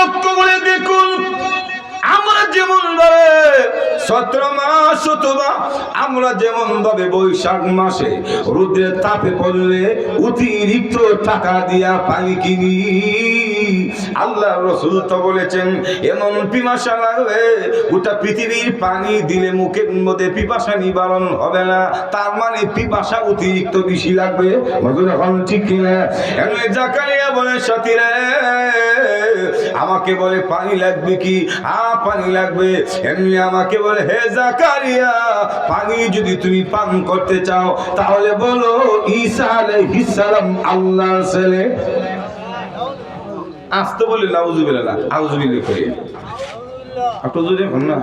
লক্ষ্য করে দেখুন, আমরা যেমন ভাবে 17 মাস অথবা আমরা যেমন ভাবে বৈশাখ মাসে রোদের তাপে পড়লে অতিরিক্ত টাকা দিয়া পানি কিনি, আল্লাহ রাসূল তো বলেছেন এমন পিপাসা লাগবে গোটা পৃথিবীর পানি দিলে মুখের মধ্যে পিপাসা নিবারণ হবে না। তার মানে পিপাসা অতিরিক্ত বেশি লাগবে। মজুর এখন ঠিক কিনা? এমনি জাকারিয়া বলে সাথীরা আমাকে বলে পানি লাগবে কি? পানি লাগবে। এমনি আমাকে বলে হে জাকারিয়া পানি যদি তুমি পান করতে চাও তাহলে বলো ঈসা আলাইহিস সালাম আল্লাহর ছেলে। আসতে বলে নাউজুবিল্লাহ, আউযুবিল্লাহ করি আপনি যদি এখন না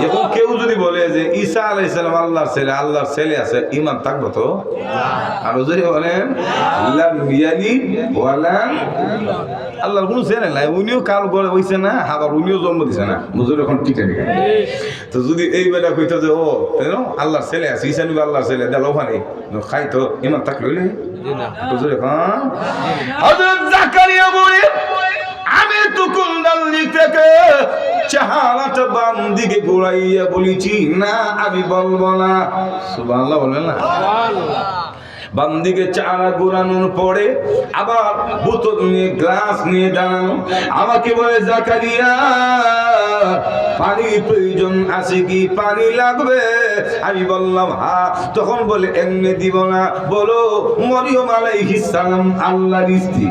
এখন কেউ যদি বলে যে ঈসা আলাইহিস সালাম আল্লাহর ছেলে আছে, ঈমান থাকবে তো? আর যদি বলেন লাম ইয়ালিদ ওয়া লাম, আল্লাহর কোনো ছেলে নাই, উনিও কাল করে হইছে না, আবার উনিও জন্ম দিছে না, বুঝুন এখন ঠিক আছে। তো যদি এই বেলা কইতো যে ও আল্লাহর ছেলে আছে, ঈসা নবী আল্লাহর ছেলে, দেল ওখানে খাই তো ঈমান থাকলে হইলে বুঝুন এখন। হযরত জাকারিয়া বলে আমি তো কুলদাল্লি থেকে চেহারাটা বাম দিকে ঘুরাইয়া বলেছি না, আমি বলবো না। সুবহানাল্লাহ বলবেন না? বাম দিকে চেহারা ঘুরানোর পরে আবার বোতল নিয়ে গ্লাস নিয়ে দাঁড়ানো, আমাকে বলে জাকারিয়া পানির প্রয়োজন আছে কি? পানি লাগবে। আমি বললাম হ্যাঁ। তখন বলে এমনি দিব না, বলো মরিয়ম আলাইহিস সালাম আল্লাহর স্ত্রী।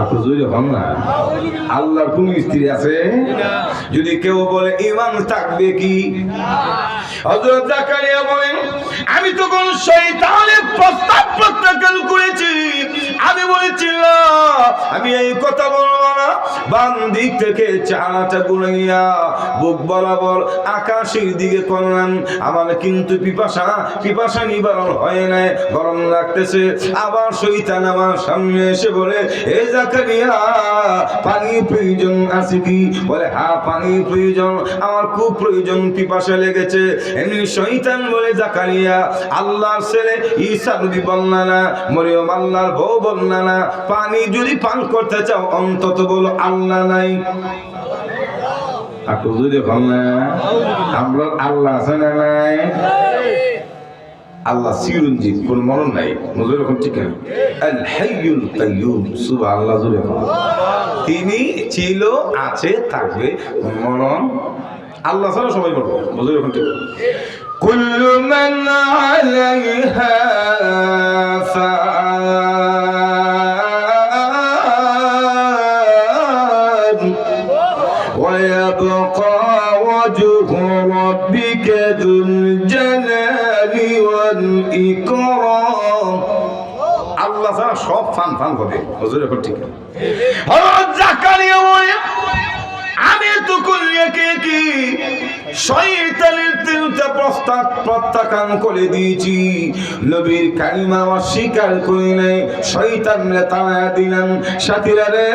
আপনি যদি হন না আল্লাহর কোন স্ত্রী আছে? যদি কেউ বলে ঈমান থাকবে কি? হযরত জাকারিয়া বলেন আমি তখন শয়তানের প্রস্তাব প্রত্যাখ্যান করেছি। আমি বলেছি না, আমি এই কথা বলবো না। বাম দিক থেকে চেহারাটা ঘুরাইয়া বুক বরাবর আকাশের দিকে করলাম। আমার কিন্তু পিপাসা নিবারণ হয় নাই, গরম লাগতেছে। আবার শয়তান আমার সামনে এসে বলে এ জাকারিয়া পানির প্রয়োজন আছে কি? বলে হ্যাঁ পানির প্রয়োজন, আমার খুব প্রয়োজন, পিপাসা লেগেছে। এমনি শয়তান বলে জাকারিয়া আল্লাহর ছেলে ঈসা নবী বলনা না, মরিয়ম আল্লাহর বউ বলনা না, পানি যদি পান করতে চাও অন্তত বলো আল্লাহ নাই। আপনি যদি বল না আমরা আল্লাহ আছে না নাই? আল্লাহ চিরঞ্জীব, কোন মরণ নাই। মজুর এখন ঠিক না? আল হাইয়ুল কাইয়ুম, সুবহানাল্লাহ জুড়ে তিনি ছিল, আছে, থাকবে, মরণ আল্লাহ ছাড়া সবাই বলবো। মজুর এখন ঠিক কুল্লু মান আলাইহা ফান ওয়া ইয়াবকা ওয়াজহু রাব্বিকা যুল জালালি ওয়াল ইকরাম। আল্লাহ ছাড়া সব ফান হবে। হুজুর এখন ঠিক আছে। হযরত জাকারিয়া বলে আমি তো কইয়া কি শয়তানের তিনটা প্রস্তাব প্রত্যাখ্যান করে দিয়েছি, নবীর কালিমা অস্বীকার করি নাই, শয়তানরে তাড়া দিলাম। সাথীরা রে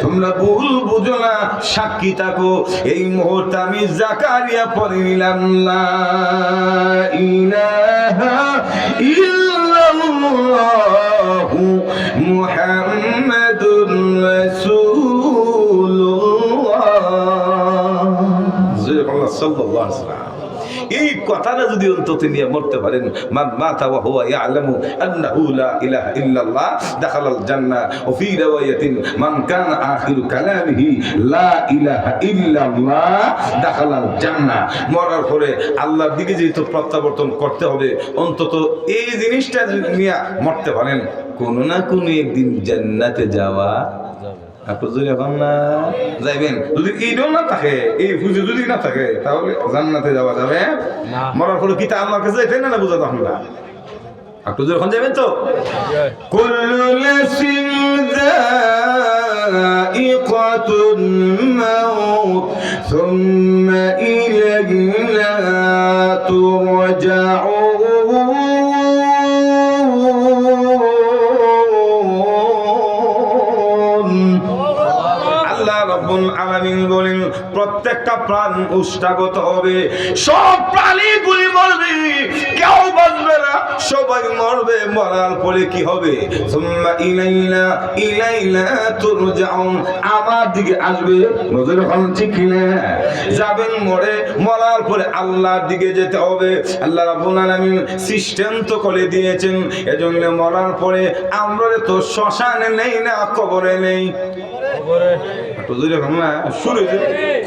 তোমরা ভুল বুঝো না, সাক্ষী থাকো। এই মুহূর্তে আমি জাকারিয়া পড়ে নিলাম লা ইলাহা ইল্লাল্লাহু মুহাম্মাদুর রাসূলুল্লাহ। এই কথাটা যদি অন্তত নিয়ে মরতে পারেন, মান মাতা ওয়া হুয়া ইয়ালামু আন্নাহু লা ইলাহা ইল্লাল্লাহ দাখালাল জান্নাহ ওয়া ফি riwayatin মান কানা আখিরু কালামিহি লা ইলাহা ইল্লাল্লাহ দাখালাল জান্নাহ। মরার পরে আল্লাহর দিকে যেহেতু প্রত্যাবর্তন করতে হবে, অন্তত এই জিনিসটা নিয়ে মরতে পারেন, কোন না কোন একদিন জান্নাতে যাওয়া এখন না যাইবেন। যদি এইটাও না থাকে, এই পুজো যদি না থাকে, তাহলে জান্নাতে যাওয়া যাবে না। মরার পরে কি তা আল্লাহর কাছে যাইতেন না বুঝা তখন না? আপনি যখন যাবেন তো কুল্লু নাফসিন যায়িকাতুল মাউত সুম্মা ইলাইনা তুরজাউন। আলামিন বলেন প্রত্যেকটা প্রাণ উষ্ঠাগত হবে, সব প্রাণীগুলি মরবে, কেউ বাঁচবে না, সবাই মরবে। মরার পরে কি হবে? সুম্মা ইলাইনা তুরজাউন, আমার দিকে আসবে। নজর রাখুন, ঠিক কিনা? যাবেন মরে, মরার পরে আল্লাহর দিকে যেতে হবে। আল্লাহ রাব্বুল আলামিন সিস্টেম তো করে দিয়েছেন, এজন্য মরার পরে আমরা তো শ্মশানে নেই না, কবরে নেই।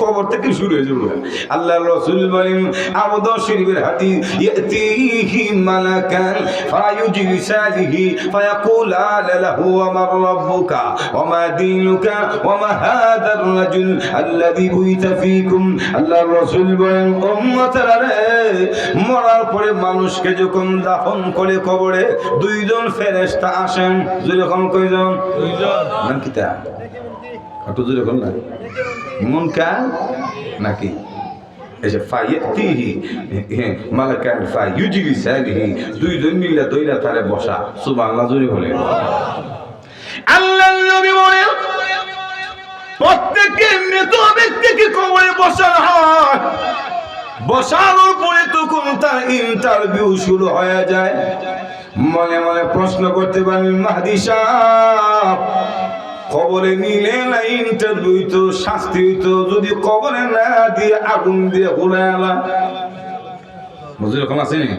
কবর থেকে শুরু হয়ে যাবে। আল্লাহ রাসূল বলেন আবু শরীফের হাদিস, ইয়াতিহি মালাকান ফায়ুজলিসালিহি ফায়াকুলা লাহু ওয়া মা রাব্বুকা ওয়া মা দীনুকা ওয়া মা হাদার রাজুল আল্লাযী বুইতা ফীকুম। আল্লাহ রাসূল বলেন উম্মতরা রে, মরার পরে মানুষকে যখন দাফন করে কবরে দুইজন ফেরেশতা আসেন। যখন কয়জন? দুইজন। নাম কিতা? একটু জোরে বল না। মুনকার নাকি? এসে ফায়াতিহি মালাকান ফায়ুজলিসালিহি, দুইজন মিলে দইরা তারে বসা। সুবহানাল্লাহ, জোরে বলেন। আল্লাহর নবী বলেন প্রত্যেককে মৃত ব্যক্তিকে কবরে বসানো হয়, বসানোর পরে তখন তার ইন্টারভিউ শুরু হয়ে যায়। মনে মনে প্রশ্ন করতে পারেন, মাহদী সাহেব কবরে নিলে না ইন্টারভিউ তো শাস্তি হইতো, যদি কবরে না দিয়ে আগুন দিয়ে ঘুরে আলা। বুঝলি রকম আসেনি?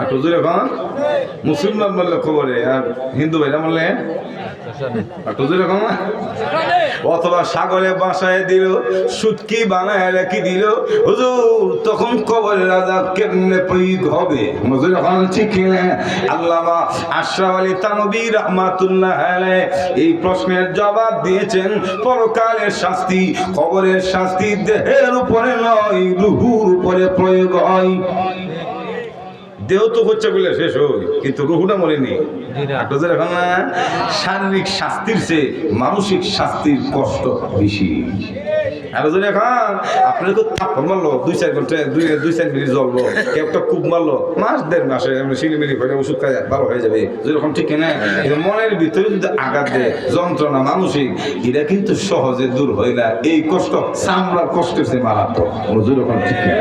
আর হুজুর এখন মুসলমান বললে কবরে, আর হিন্দু ভাইরা বললে অথবা সাগরে বাসায় দিল, সুটকি বানায় রেখে দিল। হুজুর তখন কবরের আযাব কেমনে প্রয়োগ হবে? হুজুর এখন ঠিক না? আল্লামা আশরাফ আলী থানভী রাহমাতুল্লাহ আলাইহি এই প্রশ্নের জবাব দিয়েছেন, পরকালের শাস্তি, কবরের শাস্তি দেহের উপরে নয়, রূহের উপরে প্রয়োগ হয়। দেহ তো হচ্ছে বলে শেষ হয়, কিন্তু রুহুটা মরেনি। এখন না, শারীরিক শাস্তির চেয়ে মানসিক শাস্তির কষ্ট বেশি। আর যদি এখন আপনার থাপ্পড় মারলো, 2-4 ঘন্টা 2-4 মিনিট জ্বললো, কেউ একটা কূপ মারলো, মাস 1.5 মাসে শিলিমিলি হয়ে ওষুধ খায় ভালো হয়ে যাবে। যেরকম ঠিক কিনা? মনের ভিতরে যদি আঘাত দেয়, যন্ত্রণা মানসিক, এটা কিন্তু সহজে দূর হয় না। এই কষ্ট চামড়ার কষ্টের চেয়ে মারাত্মক। যেরকম ঠিক কিনা?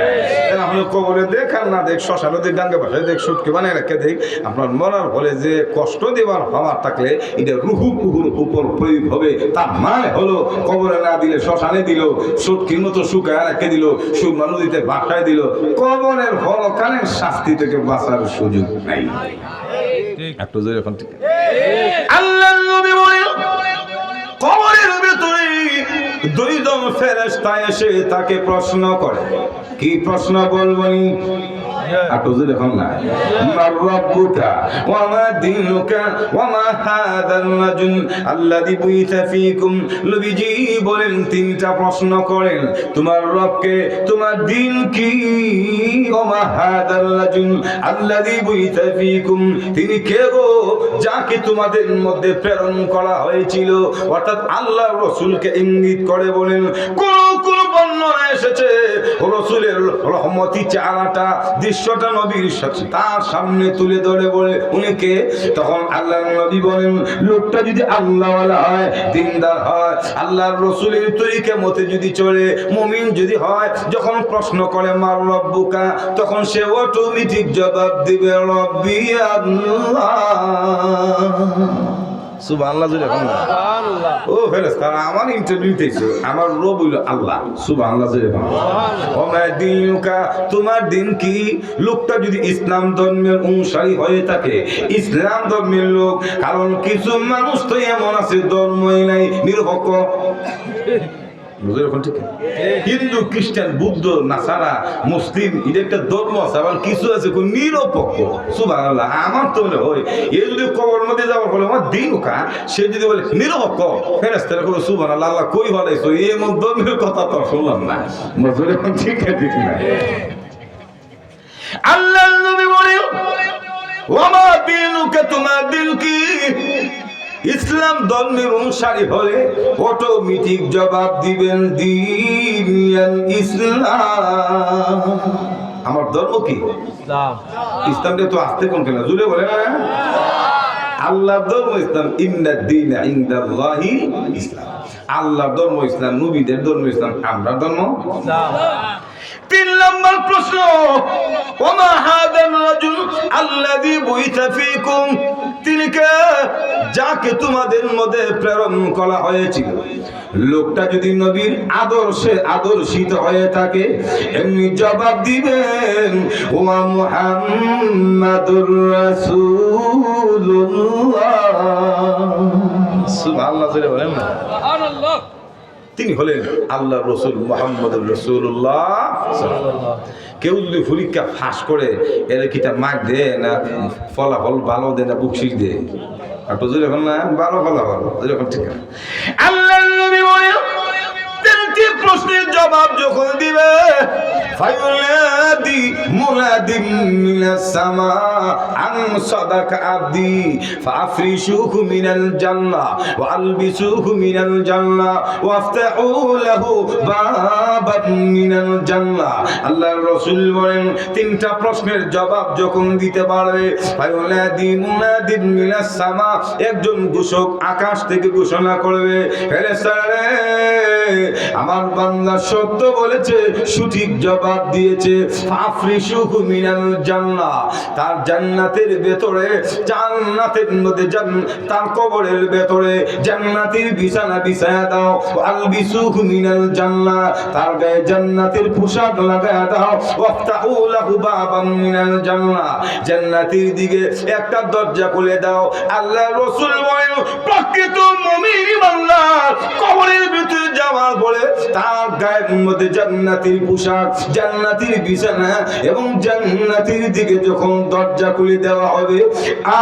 আপনার কবরে দেখ আর না দেখ, শ্মশানে দেখ, ডাঙ্গে ভাষায় দেখ, সুটকে বানিয়ে রেখে দেখ, আপনার মরার ফলে যে কষ্ট দেওয়ার হওয়ার থাকলে এটা রুহুর উপর প্রয়োগ হবে। তার মানে হলো কবরে না দিলে শ্মশানে দিল, সুটকির মতো শুকায় রেখে দিল, সুরমা নদীতে ভাষায় দিল, কবরের হলকালের শাস্তি থেকে বাঁচার সুযোগ নাই। একটু জোরে এখন ঠিক। আল্লাহ নবী বলেন কবরের ভিতরে দুইজন ফেরেশতা এসে তাকে প্রশ্ন করে। কি প্রশ্ন বলবনি? একটু জোরে এখন না। মার রাব্বুকা ওয়া মা দীনুকা ওয়া মা হাদার রাজুল আল্লাযী বুইতা ফীকুম। নবীজি বলেন 3টা প্রশ্ন করেন, তোমার রবকে, তোমার দিন কি, ওয়া মা হাদার রাজুল আল্লাযী বুইতা ফীকুম, তিনি কে গো যাকে তোমাদের মধ্যে প্রেরণ করা হয়েছিল। অর্থাৎ আল্লাহর রাসূলকে ইঙ্গিত করে বলেন। কোন বর্ণনা এসেছে রাসূলের রহমতি চেহারাটা, দৃশ্যটা নবীর সাথে তার সামনে তুলে ধরে বলে উনি কে। তখন আল্লাহর নবী বলেন, লোকটা যদি আল্লাহওয়ালা হয়, দিনদার হয়, আল্লাহর রাসূলের তরিকা মতে যদি চলে, মুমিন যদি হয়, যখন প্রশ্ন করে মার রব্বুকা, তখন সে অটোমেটিক জবাব দিবে রব্বি আল্লাহ। সুবহানাল্লাহ। সুবহানাল্লাহ। ও ফেরেশতা আমার ইন্টারভিউ দিয়েছো, আমার রব হইল আল্লাহ। সুবহানাল্লাহ। ও মা দীনুকা, তোমার দিন কি। লোকটা যদি ইসলাম ধর্মের অনুসারী হয়ে থাকে, ইসলাম ধর্মের লোক, কারণ কিছু মানুষ তো এমন আছে ধর্মই নাই, নিরপেক্ষ। হিন্দু, খ্রিস্টান, বুদ্ধ, নাসারা, মুসলিম, এটা একটা ধর্ম আছে, আবার কিছু আছে নিরপেক্ষ। সুবহানাল্লাহ। আমার তো মনে হয় এ যদি কবর মধ্যে যাওয়ার ফলে আমার দিন কা, সে যদি বলে নিরপেক্ষ, ফেরেশতারা করে সুবহানাল্লাহ, আল্লাহ কই হলাইছো, এমন ধর্মের কথা তো শুনলাম না। ঠিক ঠিক না? আল্লাহর নবী বলেন ওয়া মা দীনুকা, তোমার দিন কি। ইসলাম ধর্মের অনুসারী হলে অটোমেটিক জবাব দিবেন দিন ইসলাম। আমার ধর্ম কি? ইসলাম। ইসলামটা তো আসতে কোন কেন জুড়ে বলে না। আল্লাহর ধর্ম ইসলাম, ইন্নাদ দীন ইনদাল্লাহি ইসলাম। আল্লাহর ধর্ম ইসলাম, নবীদের ধর্ম ইসলাম, আমরার ধর্ম ইসলাম। 3 নম্বর প্রশ্ন, ওমা হাদার রাজুল আল্লাযী বুইতা ফীকুম, তিনি কে? যাকে তোমাদের মধ্যে প্রেরণ করা হয়েছিল। লোকটা যদি নবীর আদর্শে আদর্শিত হয়ে থাকে, এমনি জবাব দিবেন, ওয়া মুহাম্মাদুর রাসূলুল্লাহ। সুবহানাল্লাহ বলেন না? সুবহানাল্লাহ। তিনি হলেন আল্লাহ রসুল মুহাম্মদুর রাসূলুল্লাহ। কেউ যদি পরীক্ষা ফাঁস করে এর কিটা মার্ক দেয় না, ফলাফল ভালো দেয় না, বকশিশ দেয়, আর তো যখন না ভালো ফলাফল যখন ঠিক না। আল্লাহ নবী বলেন, 3টি প্রশ্নের জবাব যখন দিবে, ফায়ুনাদি মুনাদিম মিনাস সামা আন সাদাকা আবদি ফাফরিশুহু মিনাল জান্নাহ ওয়া আলবিসুহু মিনাল জান্নাহ ওয়াফতাহু লাহু বাবান মিনাল জান্নাহ। আল্লাহর রাসূল বলেন, 3টা প্রশ্নের জবাব যখন দিতে পারবে, ফায়ুনাদি মুনাদিম মিনাস সামা, একজন ঘোষক আকাশ থেকে ঘোষণা করবে, ফেরেশতারা আমার বান্দা সত্য বলেছে, সঠিক জবাব দিয়েছে, ফাফরিশুহু মিনাল জান্নাহ, তার জান্নাতের ভেতরে, জান্নাতের মধ্যে তার কবরের ভেতরে জান্নাতের বিছানা বিছায়া দাও, আলবিসুহু মিনাল জান্নাহ, তার গায়ে জান্নাতের পোশাক লাগায়া দাও, ওয়াফতাহু লাহু বাবাম মিনাল জান্নাহ, জান্নাতের দিকে একটা দরজা খুলে দাও। আল্লাহর রাসূল বলেন, প্রকৃত মুমিন ইমানদার কবরের ভিতরে যাওয়ার পরে তার গায়ের মধ্যে জান্নাতের পোশাক, জান্নাতের বিছানা এবং জান্নাতের দিকে যখন দরজা খুলে দেওয়া হবে,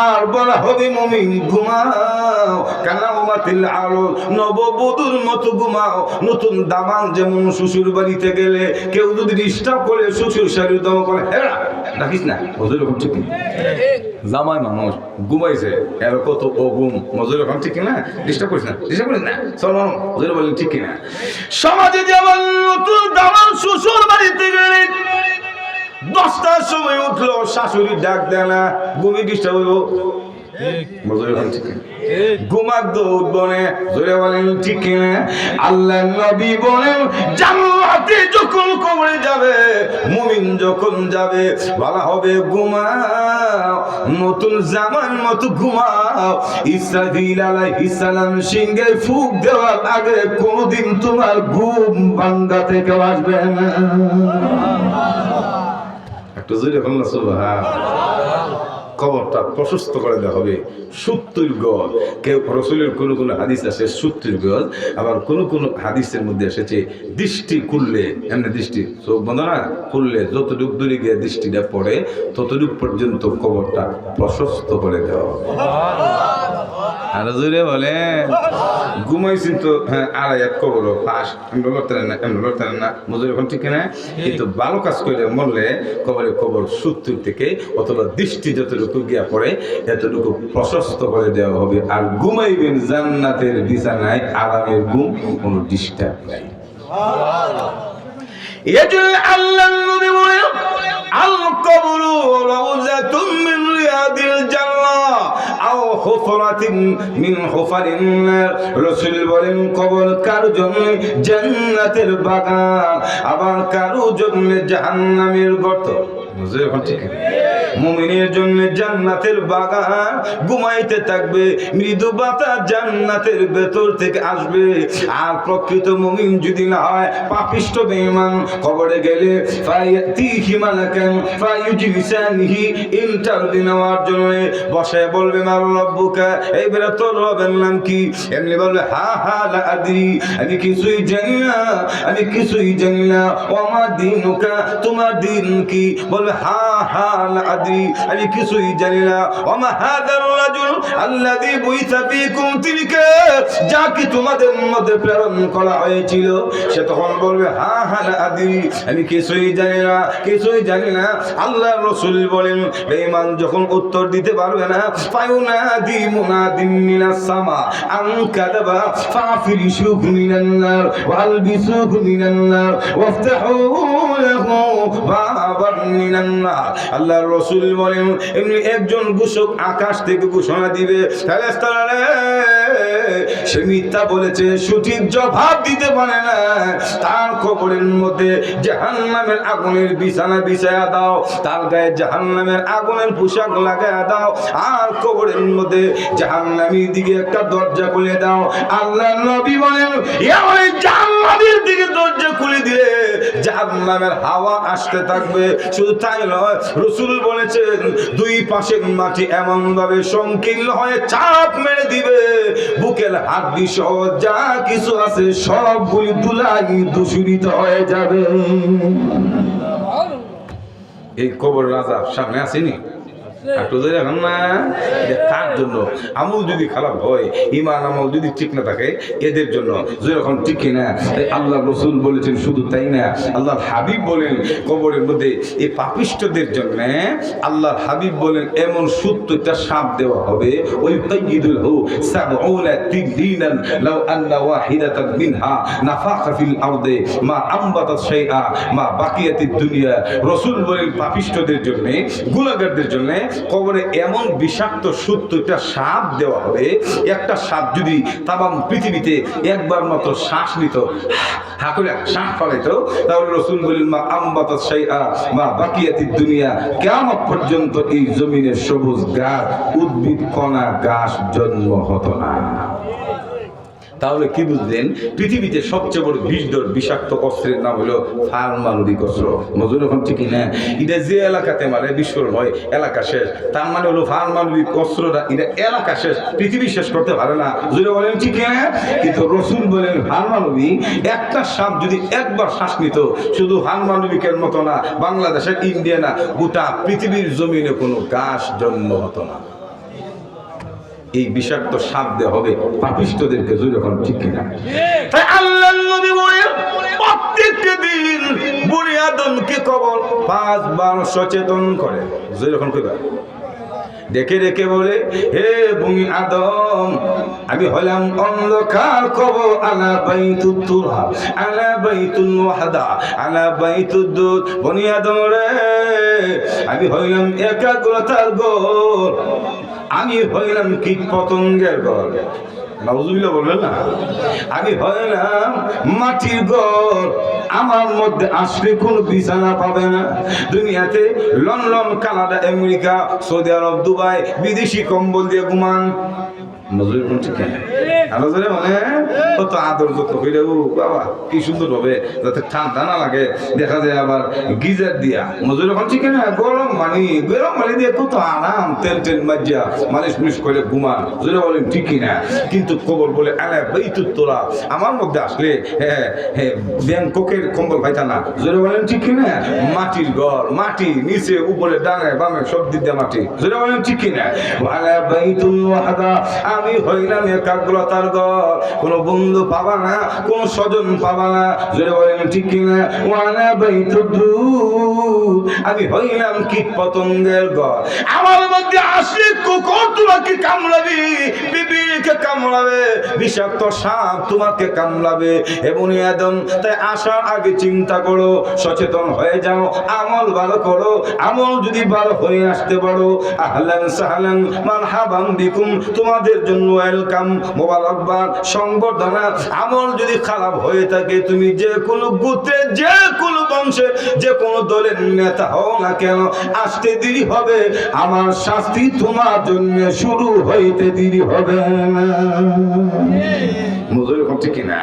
আর বলা হবে, মুমিন ঘুমাও, কানাউমাতিল আরুস, নববধূর মতো ঘুমাও। নতুন দামান যেমন শ্বশুর বাড়িতে গেলে কেউ যদি ডিস্টার্ব করে, শ্বশুর শাশুড়ি দাও করে, হ্যাঁ রাখিস না, হুজুর এখন ঠিক না, জামাই মানুষ ঘুমাইছে, এর কত ও ঘুম, হুজুর এখন ঠিক না, ডিস্টার্ব করিস না, ডিস্টার্ব করিস না, চল হুজুর বলেন ঠিক কিনা। সমাজে যেমন নতুন দামান শ্বশুর বাড়িতে গেলে 10টার সময় উঠলো, শাশুড়ি ডাক দেয় না, ঘুমি ডিস্টার্ব হইব, ঘুমাক তো উঠবো না, জোরে বলেন ঠিক কিনা। আল্লাহ নবী বলেন, জান্নাতে যখন কবরে যাবে, মুমিন যখন যাবে, বলা হবে ঘুমাও, নতুন জামান মতো ঘুমাও। ইসরাফিল আলাইহিস সালাম সিংহে ফুঁক দেওয়ার আগে কোনদিন তোমার ঘুম ভাঙ্গা থেকে আসবে না। একটু জোরে বলেন সুবহানাল্লাহ। কবরটা প্রশস্ত করে দেওয়া হবে 70 গজ। কেউ রাসূলের কোন কোন হাদিস আছে 70 গজ, আবার কোন কোন হাদিসের মধ্যে এসেছে দৃষ্টি খুললে, এমনি দৃষ্টি চোখ বন্ধ না খুললে যতটুকু দূরে গিয়ে দৃষ্টিটা পড়ে ততটুকু পর্যন্ত কবরটা প্রশস্ত করে দেওয়া হবে। আর জোরে বলে ঘুমাইছি তো, হ্যাঁ আড়াই এক কবর পাশ, এমনি লড়তেন না, এমনি লড়তেন না, মজুর এখন ঠিক না। কিন্তু ভালো কাজ করে মরলে কবরে কবর 70 থেকে অথবা দৃষ্টি যতটুকু গিয়া পড়ে এতটুকু প্রশস্ত করে দেওয়া হবে। আর ঘুমাইবেন জান্নাতের বিছানায়, আরামের ঘুম, কোনো ডিস্টার্ব নাই। এজন্য আল্লাহর নবী বলেন, আল কবরু রাউযাতুম মিন রিয়াদিল জান্নাহ আও হুফরাতিন মিন হুফারিন নার। রাসূল বলেন, কবর কারো জন্য জান্নাতের বাগান, আবার কারো জন্য জাহান্নামের গর্ত। মুমিনের জন্য জান্নাতের বাগান, ঘুমাইতে থাকবে, মৃদু বাতাস জান্নাতের ভেতর থেকে আসবে। আর প্রকৃত মুমিন যদি না হয় পাপিষ্ঠ বেঈমান, কবরে গেলে ফায়াতিহি মালাকান ফায়ুজলিসানিহি, ইন্টারভিউ নেওয়ার জন্য বসে বলবে, মা রব্বুকা, এইবারে তোর রবের নাম কি? এমনি বলবে, হা হা লা আদরি, আমি কিছুই জানি না, আমি কিছুই জানি না। ওমা দীনুকা, তোমার দিন কি? বলবে, হা হা লা আদরি, আমি কিছুই জানি না। ওমা হাদার রাজুল আল্লাযী বুইসা ফীকুম, তিনি কে? যাকে তোমাদের মধ্যে প্রেরণ করা হয়েছিল। সে তখন বলবে, হা হা লা আদরি, আমি কিছুই জানি না, কিছুই জানি না। আল্লাহর রাসূল বলেন, বেঈমান যখন উত্তর দিতে পারবে না, ফায়ুনাদি মুনাদিম মিনাস সামা আন কাযাবা ফাফরিশুহু মিনান নার ওয়ালবিসুহু মিনান নার ওয়াফতাহু আল্লাহর রাসূল বলেন এমনি একজন ঘোষক আকাশ থেকে ঘোষণা দিবে, ফেরেশতারা রে সে মিথ্যা বলেছে, সঠিক জবাব দিতে পারে না, তার কবরের মধ্যে জাহান্নামের আগুনের বিছানা বিছায়া দাও, তার গায়ে জাহান্নামের আগুনের পোশাক লাগায়া দাও, আর কবরের মধ্যে জাহান্নামীর দিকে একটা দরজা খুলে দাও। আল্লাহর নবী বলেন ওই জাহান্নামের দিকে দরজা খুলে দিলে জাহান্নামের হাওয়া আসতে থাকবে। শুধু তাই নয়, রাসূল বলেছেন দুই পাশের মাটি এমন ভাবে সংকীর্ণ হয়ে চাপ মেরে দিবে, বুকের হাড্ডি সহ যা কিছু আছে সবগুলি ধুলাই দূষিত হয়ে যাবে। এই কবর রাজা সামনে আসেনি এখন না, কার জন্য? আমল যদি খারাপ হয়, ইমান আমল যদি ঠিক না থাকে, এদের জন্য যখন ঠিক না। আল্লাহ রাসূল বলেছেন, শুধু তাই না, আল্লাহর হাবিব বলেন কবরের মধ্যে এই পাপিষ্ঠদের জন্য আল্লাহর হাবিব বলেন এমন ৭০টা সাপ দেওয়া হবে, ওই তাইয়িদুল হু সাবউনা তিদিনান লাউ আন্না ওয়াহিদাতান মিনহা নাফাখা ফিল আরদি মা আমবাতাত শাইআ মা বাকিয়াতিদ দুনিয়া। রাসূল বলেন পাপিষ্ঠদের জন্য, গুনাহগারদের জন্য কবরে এমন বিষাক্ত ৭০টা সাপ দেওয়া হবে, একটা সাপ যদি তামাম পৃথিবীতে একবার মাত্র শ্বাস নিত, হা করে শ্বাস ফলাইতো, তাহলে রাসূল বলেন মা আমবাতাত শাইআ মা বাকিয়াতিদ দুনিয়া, কিয়ামত পর্যন্ত এই জমিনের সবুজ গাছ, উদ্ভিদ, কণা, গাছ জন্ম হতো না। তাহলে কি বুঝলেন? পৃথিবীতে সবচেয়ে বড় বিষধর বিষাক্ত অস্ত্রের নাম হলো পারমাণবিক অস্ত্র। মজুর এখন ঠিকই না, এটা যে এলাকাতে মারে বিস্ফোরণ হয় এলাকা শেষ, তার মানে হলো পারমাণবিক অস্ত্রটা এটা এলাকা শেষ, পৃথিবী শেষ করতে পারে না। জুড়ে বলেন ঠিকই না? কিন্তু রাসূল বলেন পারমাণবিক একটা সাপ যদি একবার শ্বাস নিত, শুধু পারমাণবিকের মতো না, বাংলাদেশের ইন্ডিয়া না, গোটা পৃথিবীর জমিনে কোনো গাছ জন্ম হতো না। এই বিষাক্ত সাপ দেওয়া হবে পাপিষ্ঠদেরকে। যখন ঠিক কিনা? তাই আল্লাহর নবী বলেন প্রত্যেকটা দিন বনি আদমকে কবর ৫ বার সচেতন করে। যখন কইবা দেখে রেখে বলে, হে বনি আদম, আমি হলাম অন্ধকার কবর, আলা বাইতুত তুরহা আলা বাইতুল ওয়াহদা আলা বাইতুদ দুদ। বনি আদম রে, আমি হইলাম একাগ্রতার ঘর, আমি হইলাম কীট পতঙ্গের ঘর। নাউজুবিল্লাহ বললেন না? আমি হইলাম মাটির ঘর, আমার মধ্যে আসলে কোনো বিছানা পাবে না। দুনিয়াতে লন্ডন, কানাডা, আমেরিকা, সৌদি আরব, দুবাই বিদেশি কম্বল দিয়ে ঘুমান। নজরে কোন ঠিক না? আলোচনা মানে কত আদর যত্ন করে, ও বাবা কি সুন্দর হবে, যাতে ঠান্ডা না লাগে। দেখা যায় আবার গিজার দিয়া নজরে কোন ঠিক না, গরম পানি দিয়ে কত আরাম, তেল টেল মাজিয়া মালিশ মিশ করে ঘুমান। জোরে বলেন ঠিক না? কিন্তু কবর বলে আলা বাইতুত তোরা, আমার মধ্যে আসলে ব্যাংককের কম্বল পাইতা না। জোরে বলেন ঠিক না? মাটির ঘর, মাটি নিচে উপরে ডানে বামে সব দিক দিয়ে মাটি। জোরে বলেন ঠিক না? আলা বাইতুল ওয়াহদা, আমি হইলাম একাগ্রতার ঘর, কোন বন্ধু পাবা না, কোন স্বজন পাবা না। জোরে বলেন ঠিক কিনা? ওয়ালা বাইতুদ দুদ, আমি হইলাম কীট পতঙ্গের ঘর, আমার মধ্যে আসলে কুকুর তোমাকে কামড়াবে, বিবিকে কামড়াবে, বিষাক্ত সাপ তোমাকে কামড়াবে। হে বনি আদম, তাই আসার আগে চিন্তা করো, সচেতন হয়ে যাও, আমল ভালো করো। আমল যদি ভালো হয়ে আসতে পারো, আহলান সাহলান মারহাবান বিকুম, তোমাদের জন্য ওয়েলকাম, মোবারকবাদ, সংবর্ধনা। আমল যদি খারাপ হয়ে থাকে, তুমি যে কোনো গোত্রে, যে কোনো বংশে, যে কোনো দলের নেতা হও না কেন, আসতে দেরি হবে, আমার শাস্তি তোমার জন্য শুরু হইতে দেরি হবে না। মজুর ঠিক কিনা?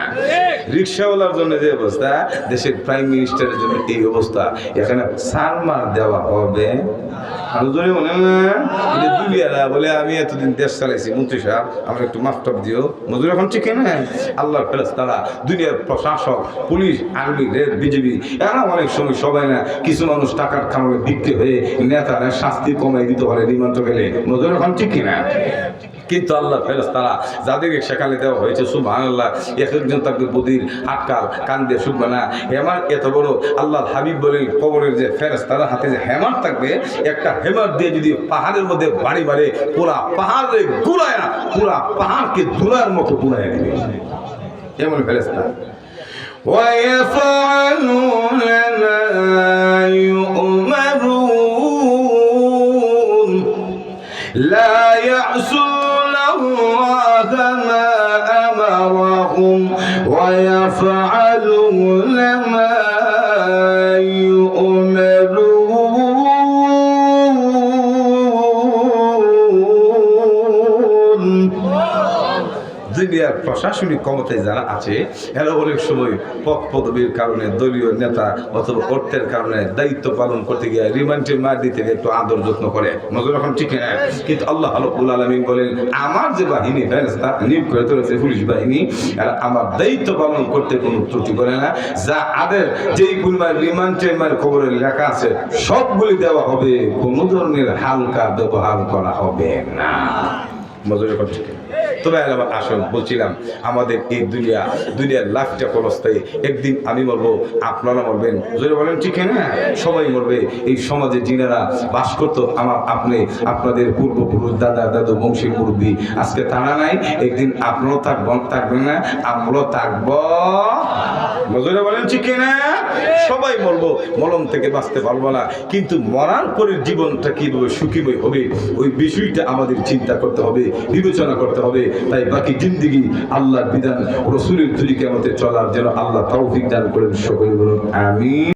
রিক্সাওয়ালার জন্য যে অবস্থা, দেশের প্রাইম মিনিস্টারের জন্য এই অবস্থা, এখানে সারমার দেওয়া হবে। বলে আমি এতদিন দেশ চালাইছি, মন্ত্রী সাহেব আমার একটু মাফটপ দিও। মজুর এখন ঠিক না? আল্লাহর ফেরেশতারা, দুনিয়ার প্রশাসক, পুলিশ, আর্মি, রেড, বিজেপি, এরা অনেক সময় সবাই না, কিছু মানুষ টাকার খামে বিক্রি হয়ে নেতারা শাস্তি কমাই দিতে পারে নিমন্ত্রণ পেলে। মজুর এখন ঠিক কিনা? কিন্তু আল্লাহ ফেরেশতারা যাদেরকে সেখানে দেওয়া হয়েছে, সুবহানাল্লাহ, এক একজন তাকে বুদির আটকাল কান দিয়ে শুকবে না। হেমার এত বড়, আল্লাহর হাবিব বলেন কবরের যে ফেরেশতারা হাতে যে হেমার থাকবে, একটা হেমার দিয়ে যদি পাহাড়ের মধ্যে বাড়ি বাড়ি পুরা পাহাড়ে গুড়ায়, পুরা পাহাড়কে ধুলার মতো গুড়ায় দেবে, এমন ফেরেশতা। ويفعلون ما يؤمرون لا يعصون الله ما أمرهم ويفعلون ما দুনিয়ার প্রশাসনিক ক্ষমতায় যারা আছে এরা অনেক সময় পদ পদবীর কারণে দলীয় নেতা অথবা অর্থের কারণে দায়িত্ব পালন করতে গিয়ে রিমান্ডে মার দিতে গিয়ে একটু আদর যত্ন করে নজর এখন ঠিক না, কিন্তু আল্লাহ রাব্বুল আলামিন বলেন আমার যে বাহিনী ফেরেশতা নিয়োগ করে তুলেছে পুলিশ বাহিনী এরা আমার দায়িত্ব পালন করতে কোনো ত্রুটি করে না, যা আদের যেই পরিমাণ রিমান্ডে মার খবরে লেখা আছে সবগুলি দেওয়া হবে, কোনো ধরনের হালকা ব্যবহার করা হবে না। মজুর এখন ঠিক। তবে আসল বলছিলাম আমাদের এই দুনিয়ার লাখটা ক্ষণস্থায়ী, একদিন আমি মরবো, আপনারা মরবেন, যদি বলেন ঠিক না, সবাই মরবে। এই সমাজে যিনারা বাস করতো আপনি আপনাদের পূর্বপুরুষ দাদা দাদু বংশীর মুরব্বী আজকে তারা নাই, একদিন আপনারও থাকবেন না, আমরাও থাকবো। মজুরে বলেন ঠিক না, সবাই মরবো, মরণ থেকে বাঁচতে পারবো না, কিন্তু মরার পরের জীবনটা কিভাবে সুখীময় হবে ওই বিষয়টা আমাদের চিন্তা করতে হবে, বিবেচনা করতে হবে। তাই বাকি জিন্দেগি আল্লাহর বিধান রাসূলের তরিকায় মতে চলার যেন আল্লাহ তৌফিক দান করেন। সকলে বলুন আমিন।